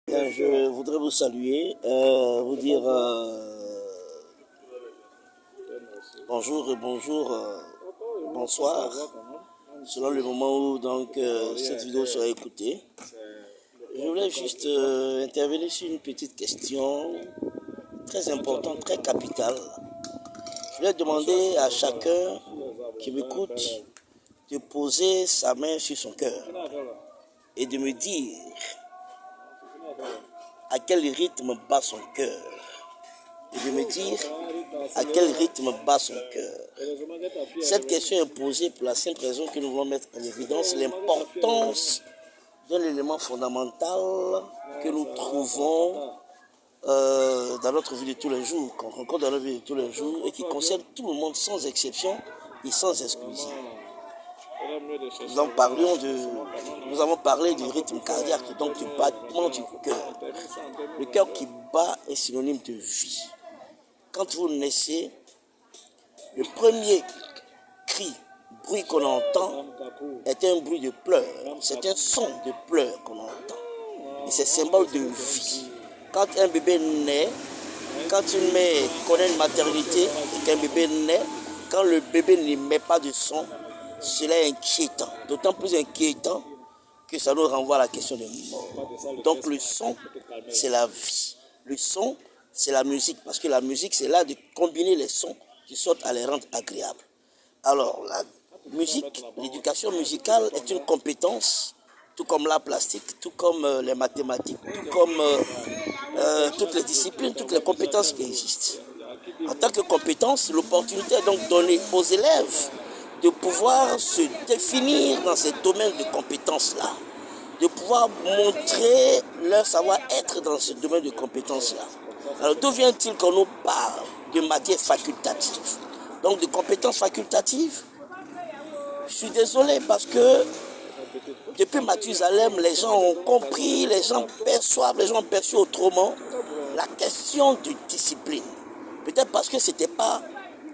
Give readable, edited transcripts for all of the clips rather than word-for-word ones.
Bien, je voudrais vous saluer, vous dire bonjour et bonjour, bonsoir, selon le moment où cette vidéo sera écoutée. Je voulais juste intervenir sur une petite question très importante, très capitale. Je voulais demander à chacun qui m'écoute de poser sa main sur son cœur et de me dire à quel rythme bat son cœur. Et de me dire à quel rythme bat son cœur. Cette question est posée pour la simple raison que nous voulons mettre en évidence l'importance d'un élément fondamental que nous trouvons dans notre vie de tous les jours, qu'on rencontre dans notre vie de tous les jours et qui concerne tout le monde sans exception et sans exclusion. Nous avons parlé du rythme cardiaque, donc du battement du cœur. Le cœur qui bat est synonyme de vie. Quand vous naissez, le premier bruit qu'on entend est un bruit de pleurs. C'est un son de pleurs qu'on entend. Et c'est symbole de vie. Quand un bébé naît, quand une mère connaît une maternité et qu'un bébé naît, quand le bébé n'émet pas de son, cela est inquiétant. D'autant plus inquiétant que ça nous renvoie à la question de mort. Donc le son, c'est la vie. Le son, c'est la musique. Parce que la musique, c'est là de combiner les sons qui sortent à les rendre agréables. Alors, la musique, l'éducation musicale est une compétence, tout comme l'art plastique, tout comme les mathématiques, tout comme toutes les disciplines, toutes les compétences qui existent. En tant que compétence, l'opportunité est donc donnée aux élèves de pouvoir se définir dans ces domaines de compétences-là, de pouvoir montrer leur savoir-être dans ce domaine de compétences-là. Alors d'où vient-il qu'on nous parle de matière facultative, donc de compétences facultatives? Je suis désolé parce que depuis Mathusalem, les gens ont compris, les gens perçoivent, les gens ont perçu autrement la question de discipline. Peut-être parce que ce n'était pas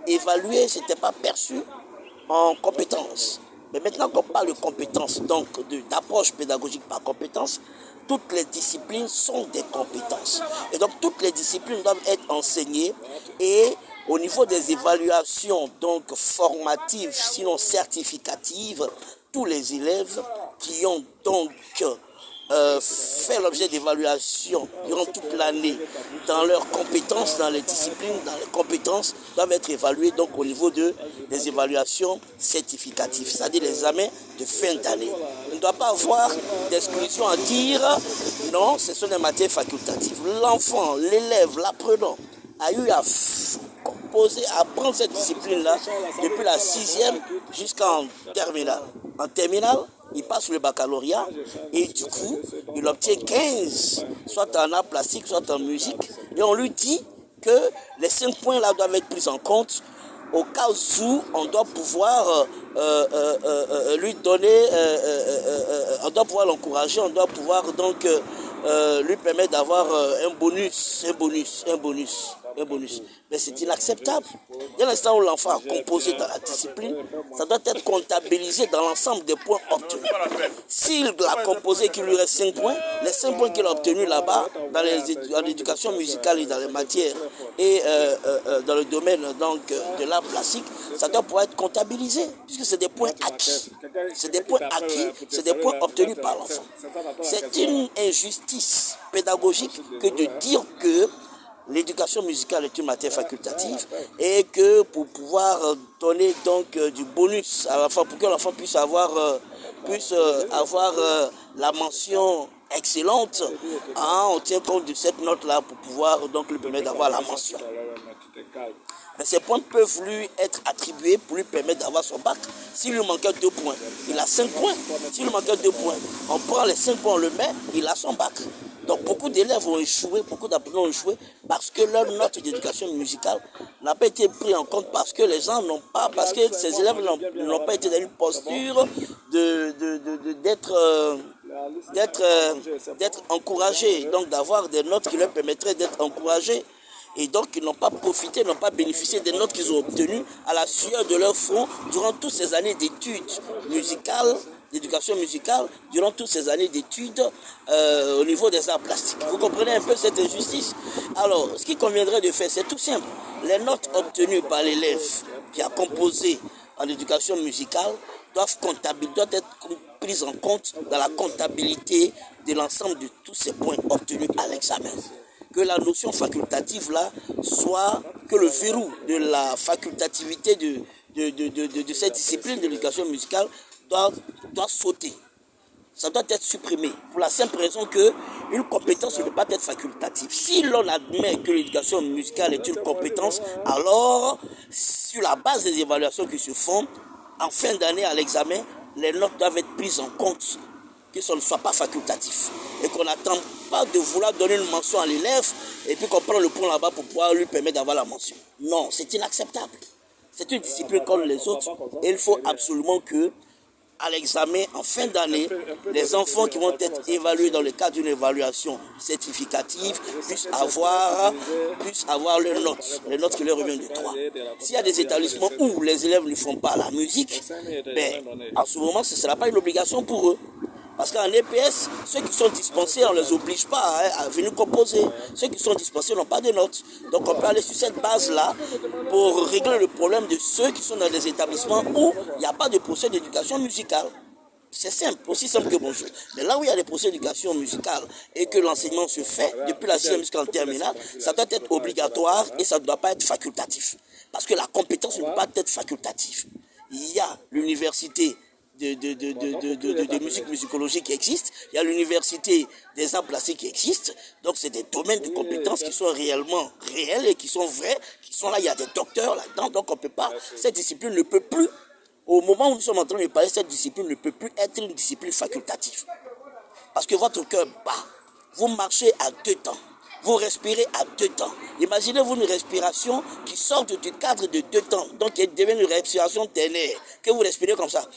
évalué, ce n'était pas perçu en compétences. Mais maintenant qu'on parle de compétences, donc d'approche pédagogique par compétences, toutes les disciplines sont des compétences. Et donc toutes les disciplines doivent être enseignées et au niveau des évaluations donc formatives, sinon certificatives, tous les élèves qui ont donc fait l'objet d'évaluation durant toute l'année dans leurs compétences, dans les disciplines, dans les compétences, doivent être évalués donc au niveau des évaluations certificatives, c'est-à-dire les examens de fin d'année. On ne doit pas avoir d'exclusion à dire non, ce sont des matières facultatives. L'enfant, l'élève, l'apprenant a eu à apprendre cette discipline-là depuis la 6e jusqu'en terminale. En terminale, il passe le baccalauréat et du coup, il obtient 15, soit en art plastique, soit en musique. Et on lui dit que les 5 points là doivent être pris en compte au cas où on doit pouvoir lui donner, on doit pouvoir l'encourager, on doit pouvoir donc lui permettre d'avoir un bonus. Mais c'est inacceptable. Dès l'instant où l'enfant a composé dans la discipline, ça doit être comptabilisé dans l'ensemble des points obtenus. S'il a composé et qu'il lui reste 5 points, les 5 points qu'il a obtenus là-bas, dans l'éducation musicale et dans les matières, et dans le domaine donc, de l'art plastique, ça doit pouvoir être comptabilisé, puisque c'est des points acquis. C'est des points acquis, c'est des points obtenus par l'enfant. C'est une injustice pédagogique que de dire que l'éducation musicale est une matière facultative et que pour pouvoir donner donc du bonus à l'enfant, pour que l'enfant puisse avoir la mention excellente, on tient compte de cette note-là pour pouvoir donc lui permettre d'avoir la mention. Mais ces points peuvent lui être attribués pour lui permettre d'avoir son bac. S'il lui manquait 2 points, il a 5 points. S'il lui manquait 2 points, on prend les 5 points, on le met, il a son bac. Donc beaucoup d'élèves ont échoué, beaucoup d'apprenants ont échoué parce que leur note d'éducation musicale n'a pas été prise en compte, parce que les gens n'ont pas, parce que ces élèves n'ont pas été dans une posture d'être encouragés, donc d'avoir des notes qui leur permettraient d'être encouragés. Et donc ils n'ont pas profité, n'ont pas bénéficié des notes qu'ils ont obtenues à la sueur de leur front durant toutes ces années d'études musicales d'éducation musicale durant toutes ces années d'études au niveau des arts plastiques. Vous comprenez un peu cette injustice? Alors, ce qu'il conviendrait de faire, c'est tout simple. Les notes obtenues par l'élève qui a composé en éducation musicale doivent être prises en compte dans la comptabilité de l'ensemble de tous ces points obtenus à l'examen. Que la notion facultative là soit, que le verrou de la facultativité de cette discipline de l'éducation musicale doit sauter. Ça doit être supprimé pour la simple raison qu'une compétence ne peut pas être facultative. Si l'on admet que l'éducation musicale est une compétence, alors sur la base des évaluations qui se font, en fin d'année à l'examen, les notes doivent être prises en compte, que ce ne soit pas facultatif. Et qu'on n'attend pas de vouloir donner une mention à l'élève et puis qu'on prend le point là-bas pour pouvoir lui permettre d'avoir la mention. Non, c'est inacceptable. C'est une discipline comme les autres et il faut absolument que à l'examen en fin d'année, les enfants qui vont être évalués dans le cadre d'une évaluation certificative puissent avoir les notes qui leur reviennent de 3. S'il y a des établissements où les élèves ne font pas la musique, en ce moment, ce ne sera pas une obligation pour eux. Parce qu'en EPS, ceux qui sont dispensés, on ne les oblige pas à venir composer. Ceux qui sont dispensés n'ont pas de notes. Donc on peut aller sur cette base-là pour régler le problème de ceux qui sont dans des établissements où il n'y a pas de procès d'éducation musicale. C'est simple, aussi simple que bonjour. Mais là où il y a des procès d'éducation musicale et que l'enseignement se fait depuis la 6e jusqu'en terminale, ça doit être obligatoire et ça ne doit pas être facultatif. Parce que la compétence ne peut pas être facultative. Il y a l'université de musique musicologie qui existe, il y a l'université des arts plastiques qui existe, donc c'est des domaines de compétences qui sont réellement réels et qui sont vrais, qui sont là, il y a des docteurs là-dedans, donc on peut pas, cette discipline ne peut plus, au moment où nous sommes en train de parler, cette discipline ne peut plus être une discipline facultative, parce que votre cœur bat, vous marchez à 2 temps. Vous respirez à 2 temps. Imaginez-vous une respiration qui sort du cadre de 2 temps, donc qui devient une respiration ternaire, que vous respirez comme ça.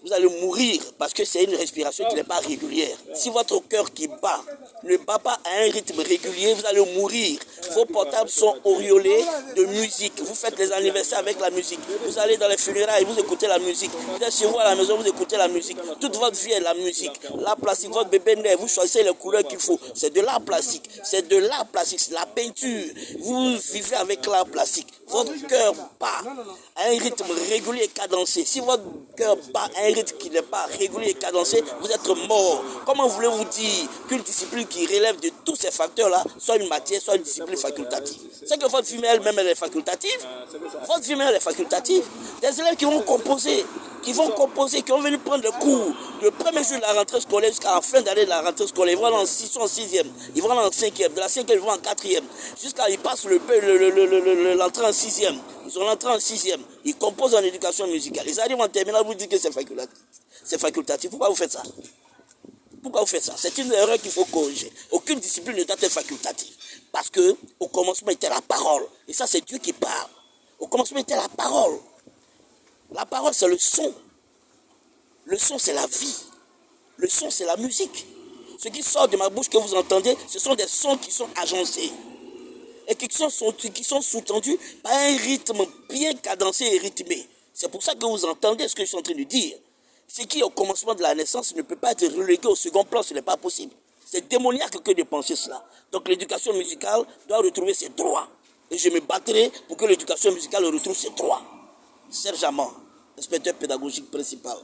Vous allez mourir parce que c'est une respiration qui n'est pas régulière. Si votre cœur qui bat ne bat pas à un rythme régulier, vous allez mourir. Vos portables sont auréolés de musique. Vous faites les anniversaires avec la musique. Vous allez dans les funérailles, vous écoutez la musique. Vous êtes chez vous à la maison, vous écoutez la musique. Toute votre vie est la musique. L'art plastique, votre bébé naît, vous choisissez les couleurs qu'il faut. C'est de l'art plastique. C'est de l'art plastique, c'est la peinture. Vous vivez avec l'art plastique. Votre cœur bat à un rythme régulier et cadencé. Si votre cœur bat à un rythme qui n'est pas régulier et cadencé, vous êtes mort. Comment voulez-vous dire qu'une discipline qui relève de tous ces facteurs-là soit une matière, soit une discipline facultative? C'est que votre vie elle-même, elle est facultative. Votre vie elle est facultative. Des élèves qui vont composer, qui vont venir prendre le cours le premier jour de la rentrée scolaire jusqu'à la fin d'année de la rentrée scolaire. Ils vont aller en 6e, ils vont aller en 5e, de la 5e, ils vont en 4e, jusqu'à ils passent l'entrée en 6e. Ils ont l'entrée en 6e, ils composent en éducation musicale. Ils arrivent en terminale, vous dites que c'est facultatif. C'est facultatif. Pourquoi vous faites ça? Pourquoi vous faites ça? C'est une erreur qu'il faut corriger. Aucune discipline ne doit être facultative. Parce que au commencement était la parole. Et ça, c'est Dieu qui parle. Au commencement était la parole. La parole, c'est le son. Le son, c'est la vie. Le son, c'est la musique. Ce qui sort de ma bouche que vous entendez, ce sont des sons qui sont agencés. Et qui sont sous-tendus par un rythme bien cadencé et rythmé. C'est pour ça que vous entendez ce que je suis en train de dire. Ce qui, au commencement de la naissance, ne peut pas être relégué au second plan, ce n'est pas possible. C'est démoniaque que de penser cela. Donc l'éducation musicale doit retrouver ses droits. Et je me battrai pour que l'éducation musicale retrouve ses droits. Serge Amand, inspecteur pédagogique principal.